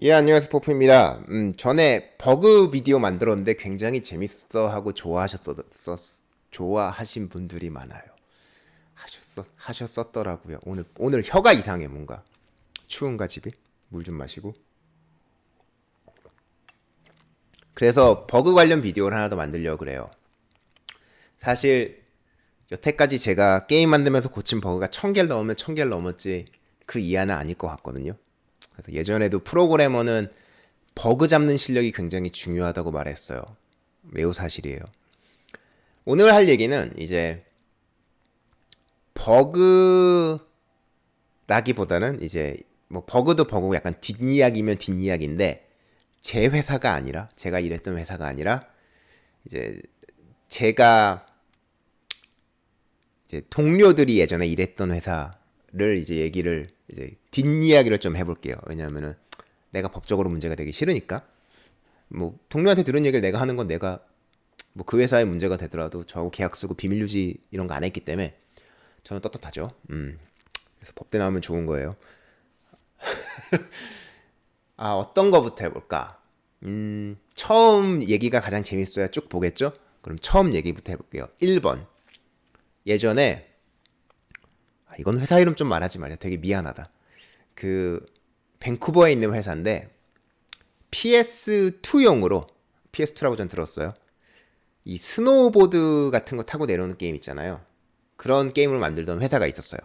예, 안녕하세요. 포프입니다. 전에 버그 비디오 만들었는데 굉장히 재밌어 하고 좋아하신 분들이 많아요. 하셨었더라고요. 오늘 혀가 이상해, 뭔가. 추운가, 집이? 물 좀 마시고. 그래서 버그 관련 비디오를 하나 더 만들려고 그래요. 사실, 여태까지 제가 게임 만들면서 고친 버그가 1000개를 넘으면 1000개를 넘었지 그 이하는 아닐 것 같거든요. 그래서 예전에도 프로그래머는 버그 잡는 실력이 굉장히 중요하다고 말했어요. 매우 사실이에요. 오늘 할 얘기는 이제 버그라기보다는 이제 뭐 버그도 버그고 약간 뒷이야기면 뒷이야기인데 제 회사가 아니라 제가 일했던 회사가 아니라 이제 제가 이제 동료들이 예전에 일했던 회사를 이제 얘기를 이제 뒷이야기를 좀 해볼게요. 왜냐하면은 내가 법적으로 문제가 되기 싫으니까 뭐 동료한테 들은 얘기를 내가 하는 건 내가 뭐 그 회사의 문제가 되더라도 저하고 계약 쓰고 비밀 유지 이런 거 안 했기 때문에 저는 떳떳하죠. 그래서 법대 나오면 좋은 거예요. 아, 어떤 거부터 해볼까? 처음 얘기가 가장 재밌어야 쭉 보겠죠? 그럼 처음 얘기부터 해볼게요. 1번. 예전에, 이건 회사 이름 좀 말하지 말자. 되게 미안하다. 그, 밴쿠버에 있는 회사인데, PS2용으로, PS2라고 전 들었어요. 이 스노우보드 같은 거 타고 내려오는 게임 있잖아요. 그런 게임을 만들던 회사가 있었어요.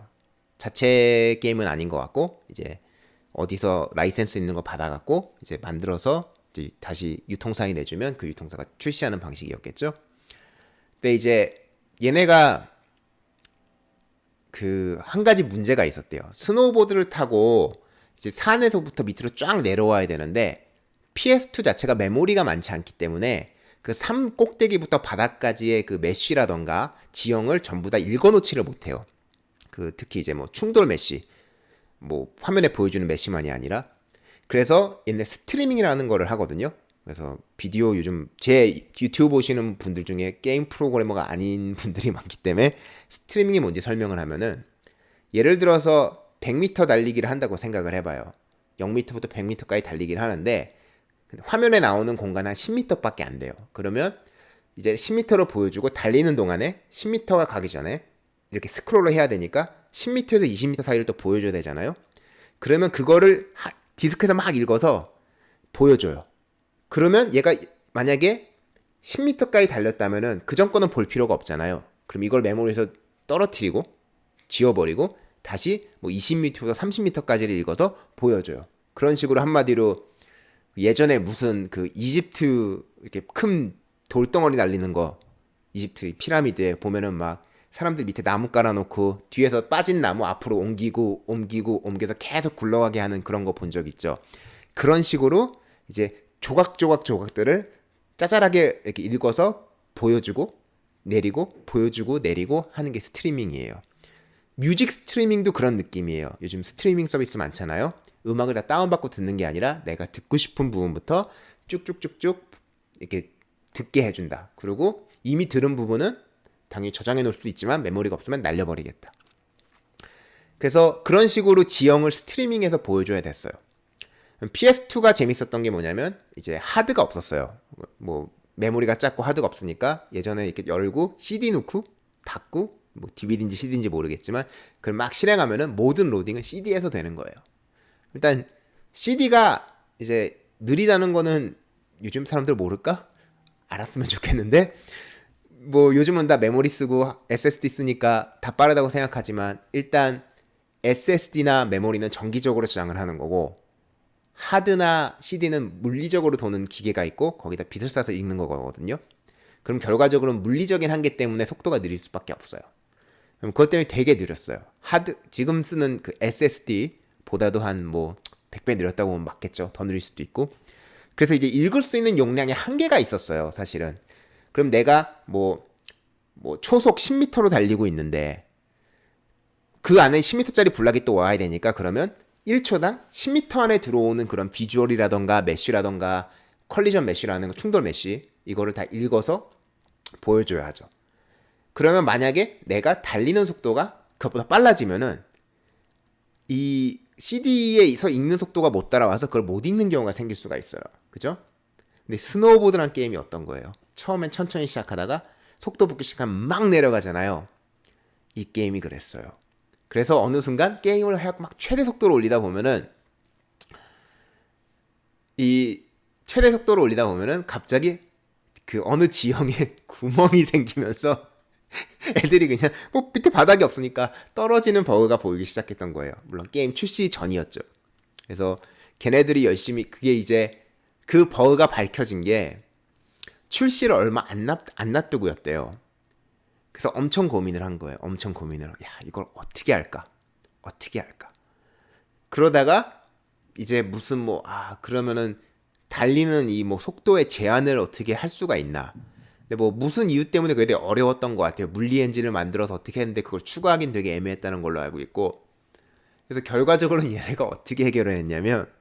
자체 게임은 아닌 것 같고, 이제 어디서 라이센스 있는 거 받아갖고 이제 만들어서 이제 다시 유통사에 내주면 그 유통사가 출시하는 방식이었겠죠. 근데 이제 얘네가 그 한 가지 문제가 있었대요. 스노우보드를 타고 이제 산에서부터 밑으로 쫙 내려와야 되는데 PS2 자체가 메모리가 많지 않기 때문에 그 산 꼭대기부터 바닥까지의 그 메쉬라던가 지형을 전부 다 읽어놓지를 못해요. 그 특히 이제 뭐 충돌 메쉬, 뭐 화면에 보여주는 메시만이 아니라 그래서 옛날 스트리밍이라는 거를 하거든요. 그래서 비디오 요즘 제 유튜브 보시는 분들 중에 게임 프로그래머가 아닌 분들이 많기 때문에 스트리밍이 뭔지 설명을 하면은 예를 들어서 100m 달리기를 한다고 생각을 해봐요. 0m부터 100m까지 달리기를 하는데 화면에 나오는 공간 한 10m밖에 안 돼요. 그러면 이제 10m로 보여주고 달리는 동안에 10m가 가기 전에 이렇게 스크롤을 해야 되니까 10m에서 20m 사이를 또 보여줘야 되잖아요. 그러면 그거를 디스크에서 막 읽어서 보여줘요. 그러면 얘가 만약에 10m까지 달렸다면은 그 전 거는 볼 필요가 없잖아요. 그럼 이걸 메모리에서 떨어뜨리고 지워버리고 다시 뭐 20m부터 30m까지를 읽어서 보여줘요. 그런 식으로 한마디로 예전에 무슨 그 이집트 이렇게 큰 돌덩어리 날리는 거 이집트 피라미드에 보면은 막 사람들 밑에 나무 깔아놓고 뒤에서 빠진 나무 앞으로 옮겨서 계속 굴러가게 하는 그런 거 본 적 있죠. 그런 식으로 이제 조각들을 짜잘하게 이렇게 읽어서 보여주고 내리고 보여주고 내리고 하는 게 스트리밍이에요. 뮤직 스트리밍도 그런 느낌이에요. 요즘 스트리밍 서비스 많잖아요. 음악을 다 다운받고 듣는 게 아니라 내가 듣고 싶은 부분부터 쭉쭉쭉쭉 이렇게 듣게 해준다. 그리고 이미 들은 부분은 당연히 저장해 놓을 수도 있지만 메모리가 없으면 날려버리겠다. 그래서 그런 식으로 지형을 스트리밍해서 보여줘야 됐어요. PS2가 재밌었던 게 뭐냐면 이제 하드가 없었어요. 뭐 메모리가 작고 하드가 없으니까 예전에 이렇게 열고 CD 넣고 닫고 뭐 DVD인지 CD인지 모르겠지만 그걸 막 실행하면은 모든 로딩은 CD에서 되는 거예요. 일단 CD가 이제 느리다는 거는 요즘 사람들 모를까? 알았으면 좋겠는데 뭐 요즘은 다 메모리 쓰고 SSD 쓰니까 다 빠르다고 생각하지만 일단 SSD나 메모리는 정기적으로 저장을 하는 거고 하드나 CD는 물리적으로 도는 기계가 있고 거기다 빛을 쏴서 읽는 거거든요. 그럼 결과적으로 물리적인 한계 때문에 속도가 느릴 수밖에 없어요. 그럼 그것 때문에 되게 느렸어요. 지금 쓰는 그 SSD보다도 한 뭐 100배 느렸다고 보면 맞겠죠. 더 느릴 수도 있고. 그래서 이제 읽을 수 있는 용량에 한계가 있었어요, 사실은. 그럼 내가 뭐 초속 10m로 달리고 있는데 그 안에 10m짜리 블락이 또 와야 되니까 그러면 1초당 10m 안에 들어오는 그런 비주얼이라던가 메쉬라던가 컬리전 메쉬라는 충돌 메쉬 이거를 다 읽어서 보여줘야 하죠. 그러면 만약에 내가 달리는 속도가 그것보다 빨라지면은 이 CD에서 읽는 속도가 못 따라와서 그걸 못 읽는 경우가 생길 수가 있어요. 그죠? 근데 스노우보드란 게임이 어떤 거예요? 처음엔 천천히 시작하다가 속도 붙기 시작하면 막 내려가잖아요. 이 게임이 그랬어요. 그래서 어느 순간 게임을 하고 막 최대 속도로 올리다 보면은 이 최대 속도로 올리다 보면은 갑자기 그 어느 지형에 구멍이 생기면서 애들이 그냥 뭐 밑에 바닥이 없으니까 떨어지는 버그가 보이기 시작했던 거예요. 물론 게임 출시 전이었죠. 그래서 걔네들이 열심히 그게 이제 그 버그가 밝혀진 게 출시를 얼마 안 놔두고였대요. 그래서 엄청 고민을 한 거예요. 엄청 고민을. 야, 이걸 어떻게 할까? 어떻게 할까? 그러다가 이제 무슨 뭐 그러면은 달리는 이 뭐 속도의 제한을 어떻게 할 수가 있나? 근데 뭐 무슨 이유 때문에 그게 되게 어려웠던 것 같아요. 물리 엔진을 만들어서 어떻게 했는데 그걸 추가하긴 되게 애매했다는 걸로 알고 있고. 그래서 결과적으로는 얘네가 어떻게 해결을 했냐면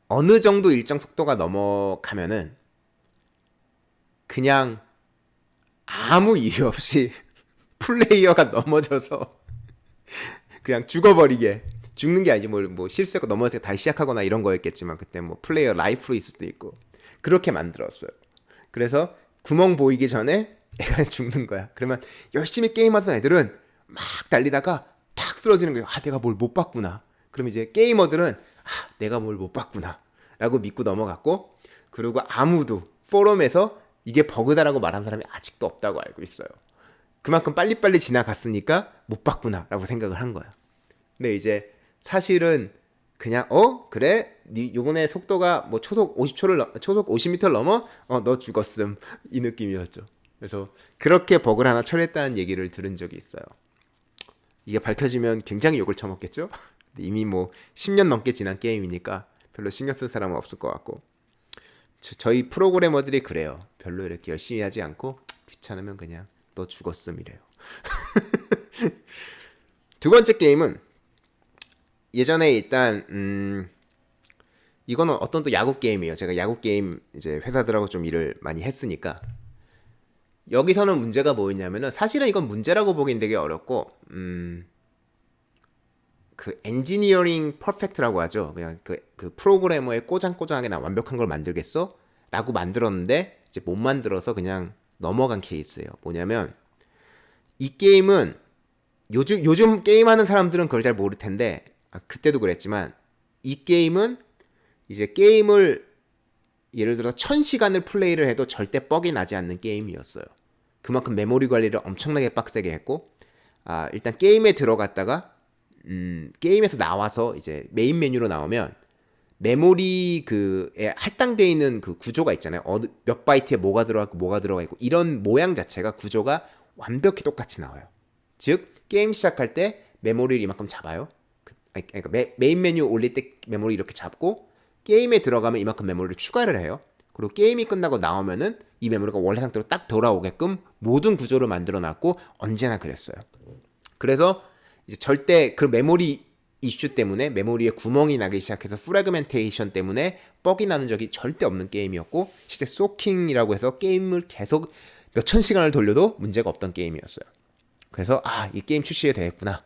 어느 정도 일정 속도가 넘어가면은 그냥 아무 이유 없이 플레이어가 넘어져서 그냥 죽어버리게. 죽는 게 아니지 뭐 실수해서 넘어져서 다시 시작하거나 이런 거였겠지만 그때 뭐 플레이어 라이프로 있을 수도 있고 그렇게 만들었어요. 그래서 구멍 보이기 전에 애가 죽는 거야. 그러면 열심히 게임하던 애들은 막 달리다가 탁 쓰러지는 거예요. 내가 뭘 못 봤구나. 그럼 이제 게이머들은 내가 뭘 못 봤구나 라고 믿고 넘어갔고, 그리고 아무도 포럼에서 이게 버그다라고 말한 사람이 아직도 없다고 알고 있어요. 그만큼 빨리빨리 지나갔으니까 못 봤구나 라고 생각을 한 거야. 근데 이제 사실은 그냥 그래? 니 요번에 속도가 뭐 초속 50m를 넘어? 너 죽었음. 이 느낌이었죠. 그래서 그렇게 버그를 하나 처리했다는 얘기를 들은 적이 있어요. 이게 밝혀지면 굉장히 욕을 처먹겠죠? 이미 뭐 10년 넘게 지난 게임이니까 별로 신경 쓸 사람은 없을 것 같고, 저희 프로그래머들이 그래요. 별로 이렇게 열심히 하지 않고 귀찮으면 그냥 너 죽었음 이래요. 두 번째 게임은 예전에 일단 이거는 어떤 또 야구 게임이에요. 제가 야구 게임 이제 회사들하고 좀 일을 많이 했으니까 여기서는 문제가 뭐였냐면은, 사실은 이건 문제라고 보긴 되게 어렵고 그 엔지니어링 퍼펙트라고 하죠. 그냥 그 프로그래머의 꼬장꼬장하게 나 완벽한 걸 만들겠어? 라고 만들었는데 이제 못 만들어서 그냥 넘어간 케이스예요. 뭐냐면 이 게임은 요즘 게임하는 사람들은 그걸 잘 모를 텐데 그때도 그랬지만, 이 게임은 이제 게임을 예를 들어 1000시간을 플레이를 해도 절대 뻑이 나지 않는 게임이었어요. 그만큼 메모리 관리를 엄청나게 빡세게 했고, 일단 게임에 들어갔다가 게임에서 나와서 이제 메인 메뉴로 나오면 메모리 그에 할당되어 있는 그 구조가 있잖아요. 몇 바이트에 뭐가 들어가 있고 이런 모양 자체가 구조가 완벽히 똑같이 나와요. 즉 게임 시작할 때 메모리를 이만큼 잡아요. 그러니까 메인 메뉴 올릴 때 메모리 이렇게 잡고 게임에 들어가면 이만큼 메모리를 추가를 해요. 그리고 게임이 끝나고 나오면은 이 메모리가 원래 상태로 딱 돌아오게끔 모든 구조를 만들어 놨고 언제나 그랬어요. 그래서 이제 절대 그 메모리 이슈 때문에 메모리에 구멍이 나기 시작해서 프래그멘테이션 때문에 뻑이 나는 적이 절대 없는 게임이었고, 실제 소킹이라고 해서 게임을 계속 몇천 시간을 돌려도 문제가 없던 게임이었어요. 그래서 이 게임 출시가 되겠구나.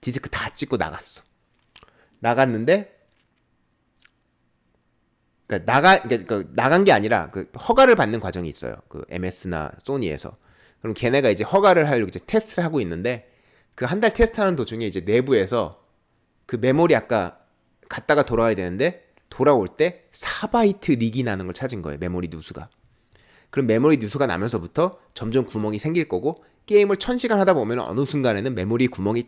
디스크 다 찍고 나갔는데 그러니까 나간 게 아니라 그 허가를 받는 과정이 있어요. 그 MS나 소니에서. 그럼 걔네가 이제 허가를 하려고 이제 테스트를 하고 있는데, 그 한 달 테스트하는 도중에 이제 내부에서 그 메모리 아까 갔다가 돌아와야 되는데 돌아올 때 4바이트 릭이 나는 걸 찾은 거예요. 메모리 누수가. 그럼 메모리 누수가 나면서부터 점점 구멍이 생길 거고, 게임을 1000시간 하다 보면 어느 순간에는 메모리 구멍이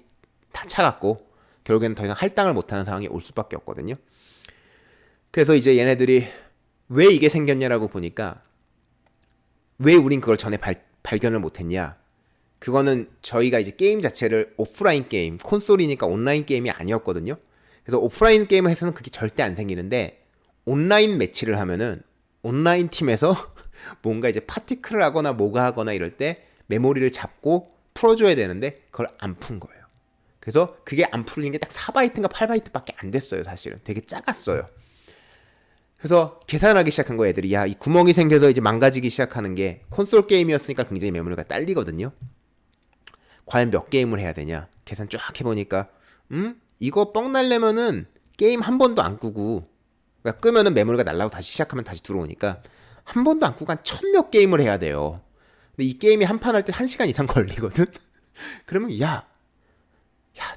다 차갖고 결국에는 더 이상 할당을 못하는 상황이 올 수밖에 없거든요. 그래서 이제 얘네들이 왜 이게 생겼냐라고 보니까, 왜 우린 그걸 전에 발견을 못했냐, 그거는 저희가 이제 게임 자체를 오프라인 게임, 콘솔이니까 온라인 게임이 아니었거든요. 그래서 오프라인 게임을 해서는 그게 절대 안 생기는데, 온라인 매치를 하면은 온라인 팀에서 뭔가 이제 파티클을 하거나 뭐가 하거나 이럴 때 메모리를 잡고 풀어줘야 되는데 그걸 안 푼 거예요. 그래서 그게 안 풀린 게 딱 4바이트인가 8바이트밖에 안 됐어요. 사실은 되게 작았어요. 그래서 계산하기 시작한 거예요. 애들이 이 구멍이 생겨서 이제 망가지기 시작하는 게, 콘솔 게임이었으니까 굉장히 메모리가 딸리거든요. 과연 몇 게임을 해야 되냐 계산 쫙 해보니까 이거 뻥 날려면은 게임 한 번도 안 끄고, 그러니까 끄면은 메모리가 날라고 다시 시작하면 다시 들어오니까 한 번도 안 끄고 한 1000몇 게임을 해야 돼요. 근데 이 게임이 한 판 할 때 1시간 이상 걸리거든. 그러면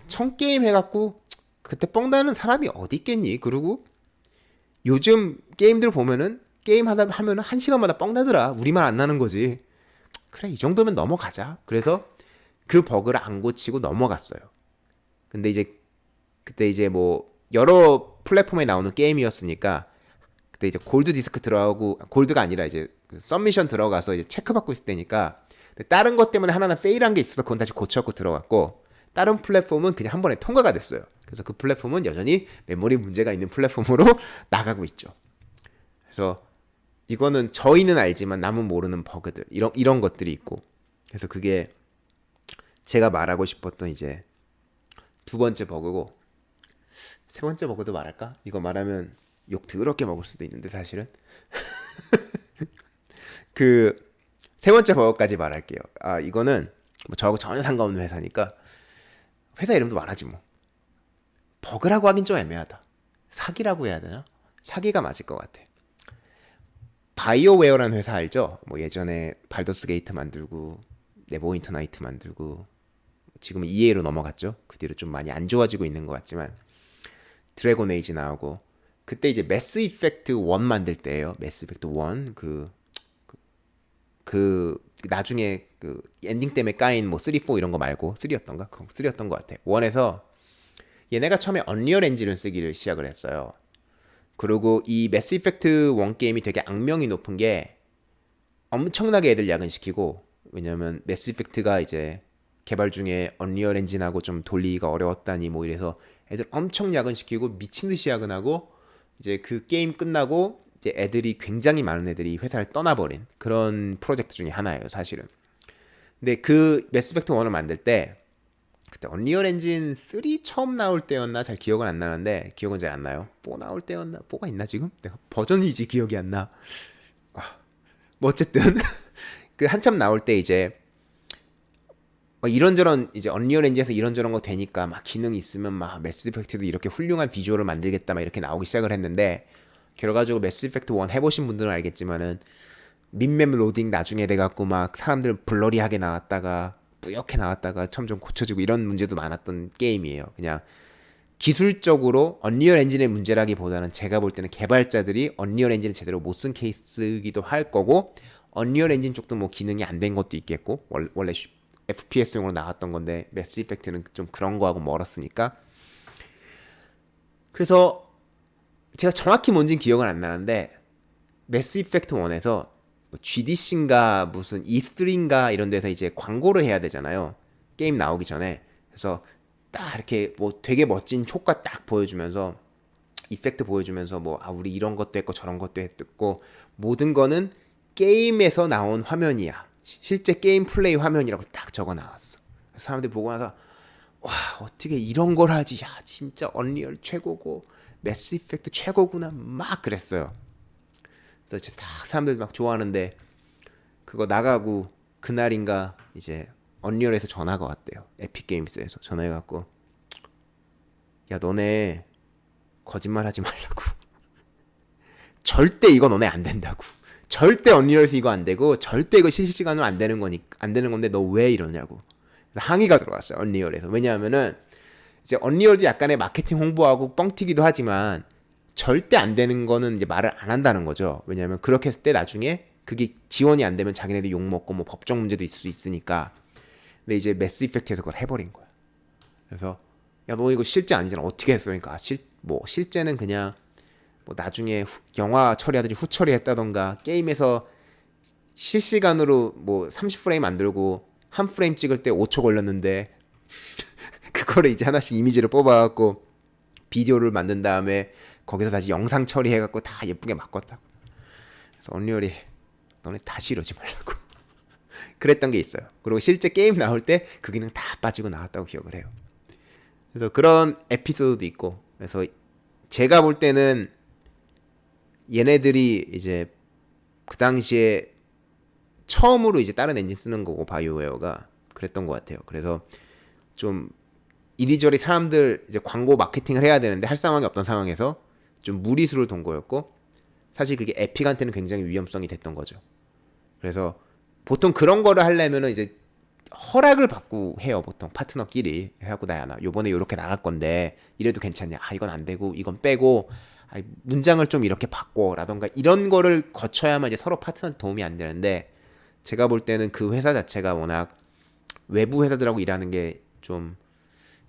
1000게임 해갖고 그때 뻥 나는 사람이 어디 있겠니? 그리고 요즘 게임들 보면은 게임 하다 하면은 1시간마다 뻥 나더라. 우리만 안 나는 거지. 그래, 이 정도면 넘어가자. 그래서 그 버그를 안 고치고 넘어갔어요. 근데 이제 그때 이제 뭐 여러 플랫폼에 나오는 게임이었으니까 그때 이제 골드 디스크 들어가고, 골드가 아니라 이제 그 썸미션 들어가서 이제 체크받고 있을 때니까 다른 것 때문에 하나는 페일한 게 있어서 그건 다시 고쳐갖고 들어갔고, 다른 플랫폼은 그냥 한 번에 통과가 됐어요. 그래서 그 플랫폼은 여전히 메모리 문제가 있는 플랫폼으로 나가고 있죠. 그래서 이거는 저희는 알지만 남은 모르는 버그들, 이런 것들이 있고, 그래서 그게 제가 말하고 싶었던 이제 두 번째 버그고, 세 번째 버그도 말할까? 이거 말하면 욕 더럽게 먹을 수도 있는데 사실은 그 세 번째 버그까지 말할게요. 이거는 뭐 저하고 전혀 상관없는 회사니까 회사 이름도 말하지 뭐. 버그라고 하긴 좀 애매하다. 사기라고 해야 되나? 사기가 맞을 것 같아. 바이오웨어라는 회사 알죠? 뭐 예전에 발더스 게이트 만들고 네버윈터 나이트 만들고, 지금은 EA로 넘어갔죠. 그 뒤로 좀 많이 안 좋아지고 있는 것 같지만 드래곤 에이지 나오고, 그때 이제 매스 이펙트 1 만들 때예요. 매스 이펙트 1 나중에 그 엔딩 때문에 까인 뭐 3, 4 이런 거 말고 3였던가? 3였던 것 같아. 1에서 얘네가 처음에 언리얼 엔진을 쓰기를 시작을 했어요. 그리고 이 매스 이펙트 1 게임이 되게 악명이 높은 게 엄청나게 애들 야근시키고, 왜냐면 매스 이펙트가 이제 개발 중에 언리얼 엔진하고 좀 돌리기가 어려웠다니 뭐 이래서 애들 엄청 야근시키고 미친 듯이 야근하고, 이제 그 게임 끝나고 이제 애들이 굉장히 많은 애들이 회사를 떠나버린 그런 프로젝트 중에 하나예요, 사실은. 근데 그 매스 이펙트 1을 만들 때 그때 언리얼 엔진 3 처음 나올 때였나 잘 기억은 안 나는데, 기억은 잘 안 나요. 4 나올 때였나? 4가 있나 지금? 내가 버전이지 기억이 안 나. 뭐 어쨌든 그 한참 나올 때 이제 이런저런 이제 언리얼 엔진에서 이런저런 거 되니까 막 기능 있으면 막 매스 이펙트도 이렇게 훌륭한 비주얼을 만들겠다 막 이렇게 나오기 시작을 했는데, 결과적으로 매스 이펙트 1 해보신 분들은 알겠지만은 민맵 로딩 나중에 돼갖고 막 사람들 블러리하게 나왔다가 뿌옇게 나왔다가 점점 고쳐지고 이런 문제도 많았던 게임이에요. 그냥 기술적으로 언리얼 엔진의 문제라기보다는 제가 볼 때는 개발자들이 언리얼 엔진을 제대로 못 쓴 케이스이기도 할 거고, 언리얼 엔진 쪽도 뭐 기능이 안 된 것도 있겠고, 원래 FPS용으로 나왔던 건데 매스 이펙트는 좀 그런 거하고 멀었으니까. 그래서 제가 정확히 뭔지는 기억은 안 나는데 매스 이펙트 1에서 GDC인가 무슨 E3인가 이런 데서 이제 광고를 해야 되잖아요, 게임 나오기 전에. 그래서 딱 이렇게 뭐 되게 멋진 효과 딱 보여주면서, 이펙트 보여주면서 뭐 우리 이런 것도 했고 저런 것도 했고, 모든 거는 게임에서 나온 화면이야, 실제 게임 플레이 화면이라고 딱 적어 나왔어. 사람들이 보고 나서 와, 어떻게 이런 걸 하지? 야, 진짜 언리얼 최고고 매스 이펙트 최고구나 막 그랬어요. 그래서 이제 딱 사람들 막 좋아하는데, 그거 나가고 그날인가 이제 언리얼에서 전화가 왔대요. 에픽게임스에서 전화해갖고, 야, 너네 거짓말 하지 말라고. 절대 이거 너네 안 된다고. 절대 언리얼에서 이거 안 되고, 절대 이거 실시간으로 안 되는 건데 너 왜 이러냐고. 그래서 항의가 들어왔어요, 언리얼에서. 왜냐하면은 이제 언리얼도 약간의 마케팅 홍보하고 뻥튀기도 하지만 절대 안 되는 거는 이제 말을 안 한다는 거죠. 왜냐하면 그렇게 했을 때 나중에 그게 지원이 안 되면 자기네들 욕 먹고 뭐 법적 문제도 있을 수 있으니까. 근데 이제 매스 이펙트에서 그걸 해버린 거야. 그래서 야, 너 이거 실제 아니잖아, 어떻게 했어? 그러니까 실제는 그냥 뭐 나중에 영화 처리하듯이 후 처리했다던가, 게임에서 실시간으로 뭐 30프레임 만들고 한 프레임 찍을 때 5초 걸렸는데 그거를 이제 하나씩 이미지를 뽑아갖고 비디오를 만든 다음에 거기서 다시 영상 처리해갖고 다 예쁘게 바꿨다고. 그래서 언리얼이 너네 다시 이러지 말라고 그랬던 게 있어요. 그리고 실제 게임 나올 때 그 기능 다 빠지고 나왔다고 기억을 해요. 그래서 그런 에피소드도 있고, 그래서 제가 볼 때는 얘네들이 이제 그 당시에 처음으로 이제 다른 엔진 쓰는 거고, 바이오웨어가 그랬던 것 같아요. 그래서 좀 이리저리 사람들 이제 광고 마케팅을 해야 되는데 할 상황이 없던 상황에서 좀 무리수를 돈 거였고, 사실 그게 에픽한테는 굉장히 위험성이 됐던 거죠. 그래서 보통 그런 거를 하려면은 이제 허락을 받고 해요. 보통 파트너끼리 해갖고 나 요번에 요렇게 나갈 건데 이래도 괜찮냐, 이건 안 되고 이건 빼고, 문장을 좀 이렇게 바꿔 라던가 이런 거를 거쳐야만 이제 서로 파트너한테 도움이 안 되는데, 제가 볼 때는 그 회사 자체가 워낙 외부 회사들하고 일하는 게 좀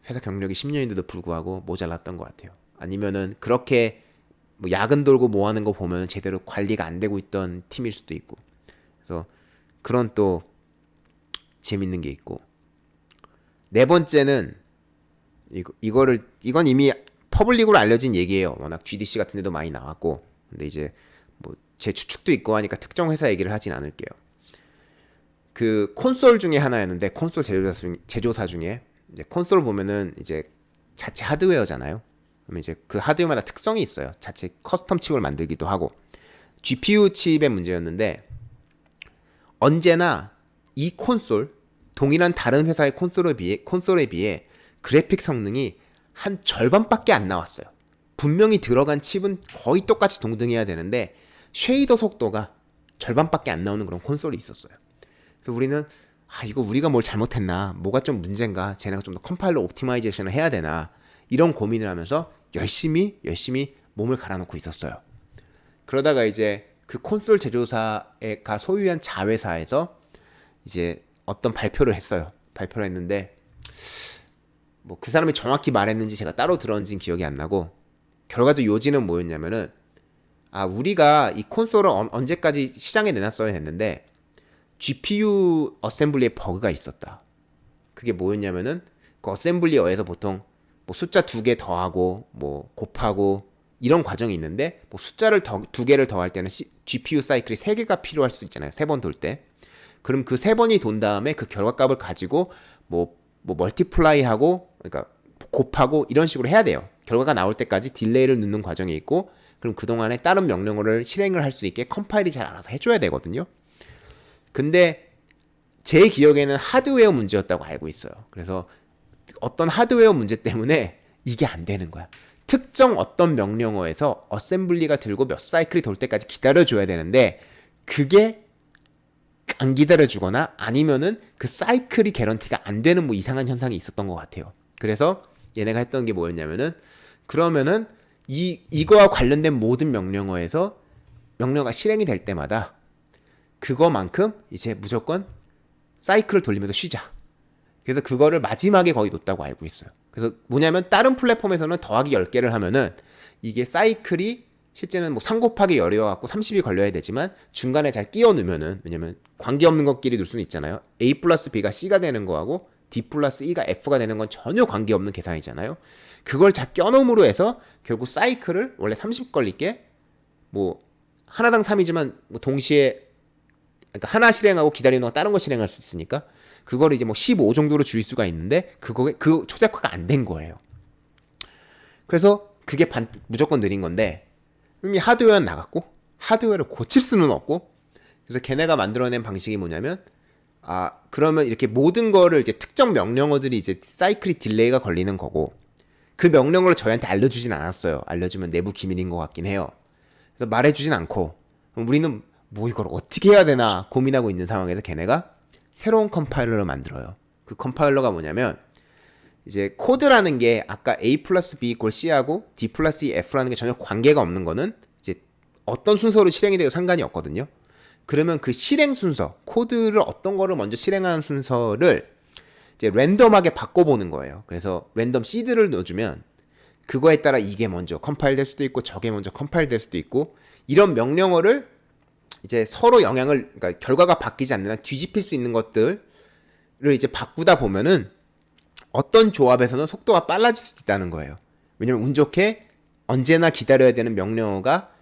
회사 경력이 10년인데도 불구하고 모자랐던 것 같아요. 아니면은 그렇게 뭐 야근 돌고 뭐 하는 거 보면 제대로 관리가 안 되고 있던 팀일 수도 있고. 그래서 그런 또 재밌는 게 있고, 네 번째는 이건 이미 퍼블릭으로 알려진 얘기예요. 워낙 GDC 같은 데도 많이 나왔고. 근데 이제 뭐 제 추측도 있고 하니까 특정 회사 얘기를 하진 않을게요. 그 콘솔 중에 하나였는데, 콘솔 제조사 중에 이제 콘솔 보면은 이제 자체 하드웨어잖아요. 그러면 이제 그 하드웨어마다 특성이 있어요. 자체 커스텀 칩을 만들기도 하고. GPU 칩의 문제였는데, 언제나 이 콘솔, 동일한 다른 회사의 콘솔에 비해 그래픽 성능이 한 절반밖에 안 나왔어요. 분명히 들어간 칩은 거의 똑같이 동등해야 되는데 쉐이더 속도가 절반밖에 안 나오는 그런 콘솔이 있었어요. 그래서 우리는 이거 우리가 뭘 잘못했나, 뭐가 좀 문제인가, 쟤네가 좀 더 컴파일러 옵티마이제이션을 해야 되나, 이런 고민을 하면서 열심히 몸을 갈아놓고 있었어요. 그러다가 이제 그 콘솔 제조사가 소유한 자회사에서 이제 어떤 발표를 했어요. 발표를 했는데 뭐 그 사람이 정확히 말했는지 제가 따로 들었는지는 기억이 안 나고, 결과적 요지는 뭐였냐면은, 우리가 이 콘솔을 언제까지 시장에 내놨어야 했는데 GPU 어셈블리에 버그가 있었다. 그게 뭐였냐면은, 그 어셈블리어에서 보통 뭐 숫자 2개 더하고 뭐 곱하고 이런 과정이 있는데, 뭐 숫자를 2개를 더할 때는 GPU 사이클이 3개가 필요할 수 있잖아요. 3번 돌 때. 그럼 그 3번이 돈 다음에 그 결과값을 가지고 뭐 멀티플라이 하고, 그러니까 곱하고 이런 식으로 해야 돼요. 결과가 나올 때까지 딜레이를 넣는 과정이 있고, 그럼 그동안에 다른 명령어를 실행을 할 수 있게 컴파일이 잘 알아서 해줘야 되거든요. 근데 제 기억에는 하드웨어 문제였다고 알고 있어요. 그래서 어떤 하드웨어 문제 때문에 이게 안 되는 거야. 특정 어떤 명령어에서 어셈블리가 들고 몇 사이클이 돌 때까지 기다려줘야 되는데, 그게 안 기다려주거나 아니면은 그 사이클이 개런티가 안 되는 뭐 이상한 현상이 있었던 것 같아요. 그래서 얘네가 했던 게 뭐였냐면은, 그러면은 이거와 관련된 모든 명령어에서 명령어가 실행이 될 때마다 그거만큼 이제 무조건 사이클을 돌리면서 쉬자. 그래서 그거를 마지막에 거의 놓았다고 알고 있어요. 그래서 뭐냐면, 다른 플랫폼에서는 더하기 10개를 하면은 이게 사이클이 실제는 뭐 3 곱하기 10이어갖고 30이 걸려야 되지만, 중간에 잘 끼워 넣으면은, 왜냐면 관계없는 것끼리 넣을 수는 있잖아요. A 플러스 B가 C가 되는 거하고 D 플러스 E가 F가 되는 건 전혀 관계없는 계산이잖아요. 그걸 잘 껴넣음으로 해서 결국 사이클을 원래 30 걸릴게 뭐 하나당 3이지만 뭐 동시에, 그러니까 하나 실행하고 기다리는 거 다른 거 실행할 수 있으니까 그걸 이제 뭐 15 정도로 줄일 수가 있는데, 그 초작화가 안 된 거예요. 그래서 그게 무조건 느린 건데, 이미 하드웨어는 나갔고 하드웨어를 고칠 수는 없고, 그래서 걔네가 만들어낸 방식이 뭐냐면, 그러면 이렇게 모든 거를 이제 특정 명령어들이 이제 사이클이 딜레이가 걸리는 거고, 그 명령어를 저희한테 알려주진 않았어요. 알려주면 내부 기밀인 것 같긴 해요. 그래서 말해주진 않고, 우리는 뭐 이걸 어떻게 해야 되나 고민하고 있는 상황에서 걔네가 새로운 컴파일러를 만들어요. 그 컴파일러가 뭐냐면, 이제 코드라는 게 아까 A 플러스 B 이꼴 C하고 D 플러스 E F라는 게 전혀 관계가 없는 거는 이제 어떤 순서로 실행이 돼도 상관이 없거든요. 그러면 그 실행 순서, 코드를 어떤 거를 먼저 실행하는 순서를 이제 랜덤하게 바꿔보는 거예요. 그래서 랜덤 시드를 넣어주면 그거에 따라 이게 먼저 컴파일 될 수도 있고 저게 먼저 컴파일 될 수도 있고, 이런 명령어를 이제 서로 그러니까 결과가 바뀌지 않는 한 뒤집힐 수 있는 것들을 이제 바꾸다 보면은 어떤 조합에서는 속도가 빨라질 수 있다는 거예요. 왜냐면 운 좋게 언제나 기다려야 되는 명령어가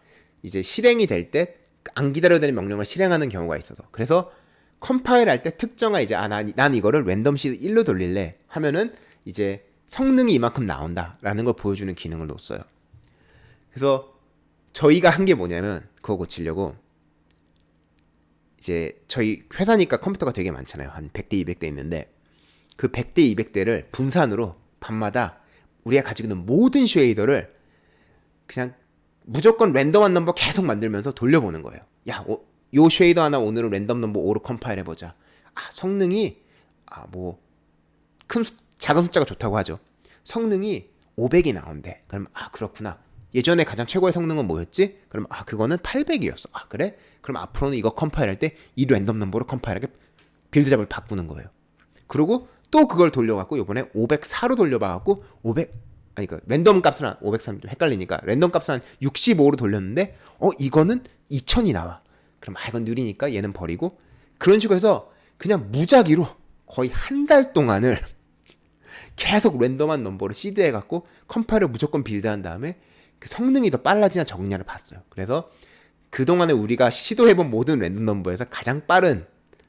이제 실행이 될 때 안 기다려야 되는 명령을 실행하는 경우가 있어서, 그래서 컴파일 할 때 특정한 이제 난 이거를 랜덤 시드 1로 돌릴래 하면은 이제 성능이 이만큼 나온다라는 걸 보여주는 기능을 놓았어요. 그래서 저희가 한 게 뭐냐면, 그거 고치려고 이제 저희 회사니까 컴퓨터가 되게 많잖아요. 한 100대 200대 있는데 그 100대 200대를 분산으로 밤마다 우리가 가지고 있는 모든 쉐이더를 그냥 무조건 랜덤한 넘버 계속 만들면서 돌려보는 거예요. 야, 요 쉐이더 하나 오늘은 랜덤 넘버 5로 컴파일 해보자. 성능이 작은 숫자가 좋다고 하죠. 성능이 500이 나온대. 그럼 그렇구나. 예전에 가장 최고의 성능은 뭐였지? 그럼 그거는 800이었어. 그래? 그럼 앞으로는 이거 컴파일할 때 이 랜덤 넘버로 컴파일하게 빌드 잡을 바꾸는 거예요. 그리고 또 그걸 돌려갖고 요번에 504로 돌려봐갖고 랜덤 값을 한 503, 좀 헷갈리니까 랜덤 값을 한 65로 돌렸는데 이거는 2000이 나와. 그럼 이건 느리니까 얘는 버리고, 그런 식으로 해서 그냥 무작위로 거의 한 달 동안을 계속 랜덤한 넘버를 시드해갖고 컴파일을 무조건 빌드한 다음에 그 성능이 더 빨라지냐 적느냐를 봤어요. 그래서 그동안에 우리가 시도해본 모든 랜덤 넘버에서 가장 빠른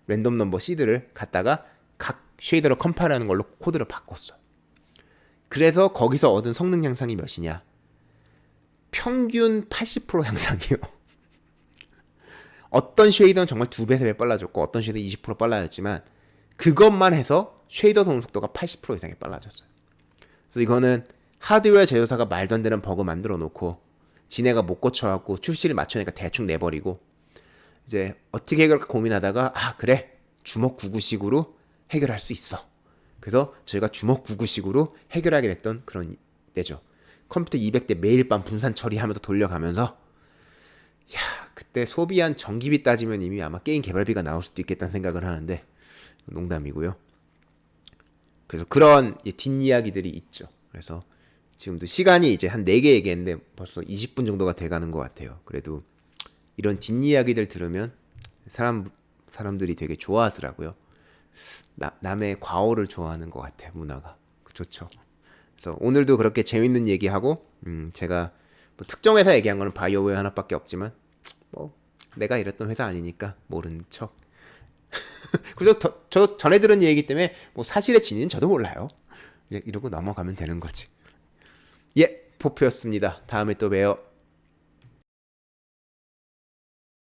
랜덤 넘버 시드를 갖다가 각 쉐이더로 컴파일하는 걸로 코드를 바꿨어요. 그래서 거기서 얻은 성능 향상이 몇이냐? 평균 80% 향상이요. 어떤 쉐이더는 정말 2배, 3배 빨라졌고 어떤 쉐이더는 20% 빨라졌지만 그것만 해서 쉐이더 동원 속도가 80% 이상이 빨라졌어요. 그래서 이거는 하드웨어 제조사가 말도 안 되는 버그 만들어 놓고 지네가 못 고쳐갖고 출시를 맞춰니까 대충 내버리고, 이제 어떻게 해결할까 고민하다가 그래, 주먹 99식으로 해결할 수 있어. 그래서 저희가 주먹 99식으로 해결하게 됐던 그런 때죠. 컴퓨터 200대 매일 밤 분산 처리하면서 돌려가면서 그때 소비한 전기비 따지면 이미 아마 게임 개발비가 나올 수도 있겠다는 생각을 하는데 농담이고요. 그래서 그런 뒷이야기들이 있죠. 그래서 지금도 시간이 이제 한 4개 얘기했는데 벌써 20분 정도가 돼가는 것 같아요. 그래도 이런 뒷이야기들 들으면 사람들이 되게 좋아하더라고요. 남의 과오를 좋아하는 것 같아요. 문화가 좋죠. 그래서 오늘도 그렇게 재밌는 얘기하고, 제가 특정 회사 얘기한 거는 바이오웨어 하나밖에 없지만 내가 이랬던 회사 아니니까 모르는 척. 그래서 저 전에 들은 얘기 때문에 사실의 진위는 저도 몰라요. 이러고 넘어가면 되는 거지. 포프였습니다. 다음에 또 봬요.